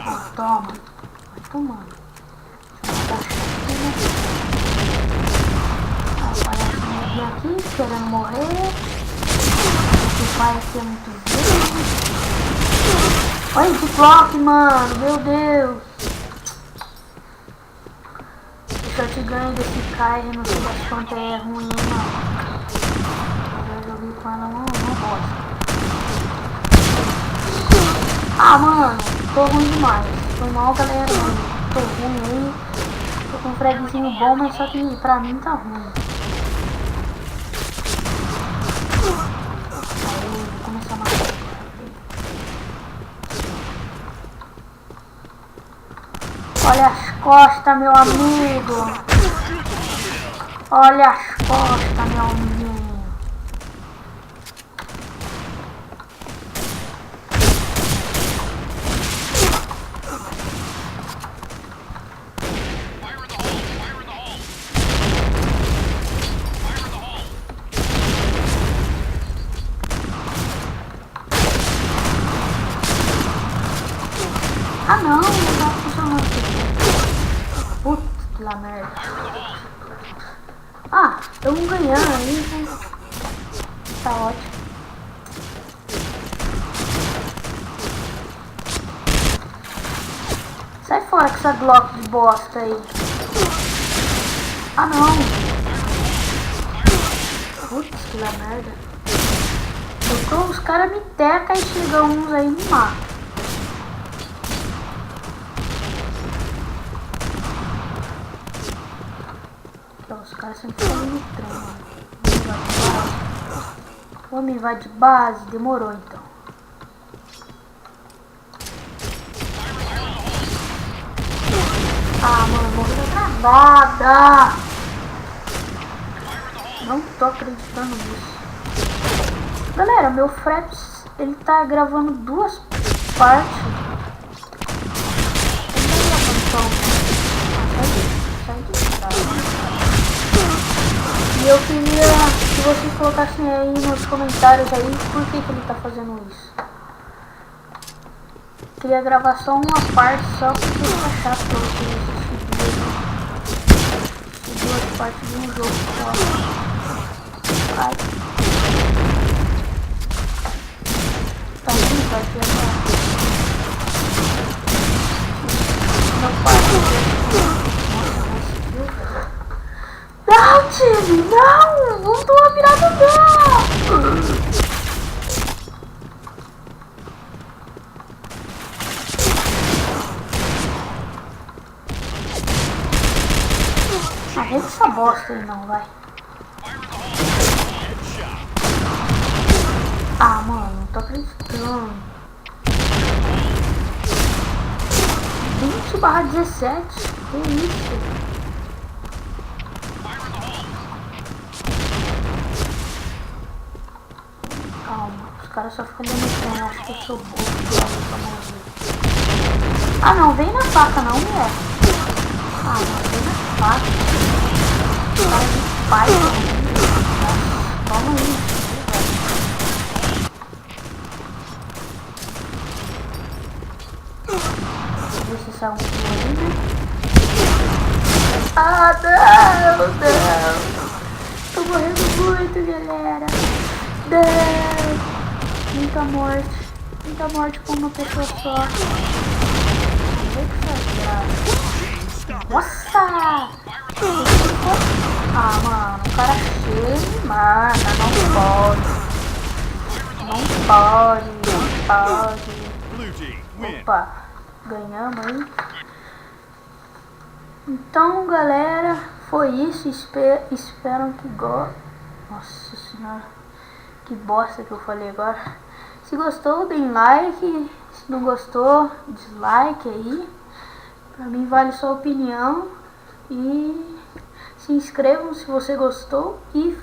Ó, toma. Vai tomando. Deixa eu matar a chave. Aí o palhacinho aqui, querendo morrer. Esse pai aqui é muito verde. Olha esse bloco, mano. Meu Deus. Eu te ganho desse Kai, não sei das quantas é ruim, mano. Eu joguei com ela uma bosta. Ah, mano, tô ruim demais. Foi mal, galera. Tô ruim aí. Tô com um fragzinho bom, mas só que pra mim tá ruim. Aí eu vou começar a matar. Olha as costas, meu amigo. Olha as costas, meu amigo. Ah não, não tá funcionando aqui. Putz, que lá merda. Ah, estamos ganhando aí. Tá ótimo. Sai fora com essa Glock de bosta aí. Ah não. Putz, que lá merda. Os caras me tecam e chegam uns aí e me matam. Os caras sempre ficam no trem, mano. Vamos invadir base? Demorou então. Ah, mano, morreu travada. Não tô acreditando nisso. Galera, meu Fraps, ele tá gravando duas partes. E eu queria que vocês colocassem aí nos comentários aí por que ele tá fazendo isso. Queria gravar só uma parte só porque fica chato pra vocês assistirem duas partes de um jogo só. Ai. Tá muito aqui agora. Não para. Não, time! Não! Não tô virado não! Arreta essa bosta aí não, vai. Ah, mano, não tô acreditando. 20/17? Que isso? Os caras só ficam dando trem, acho que eu sou burro. Ah não, vem na faca não, mulher. Ah não, vem na faca. Cara de pai, toma isso. Deixa eu ver se sai um pouco ali, né? Ah não. Tô morrendo muito, galera. Não. Muita morte com uma pessoa só. Nossa! Ah, mano, o cara chega e me mata. Não pode. Opa, ganhamos aí. Então, galera, foi isso. Espero que gostem. Nossa senhora, que bosta que eu falei agora. Se gostou, deem like. Se não gostou, dislike aí. Pra mim vale sua opinião. E se inscrevam se você gostou. E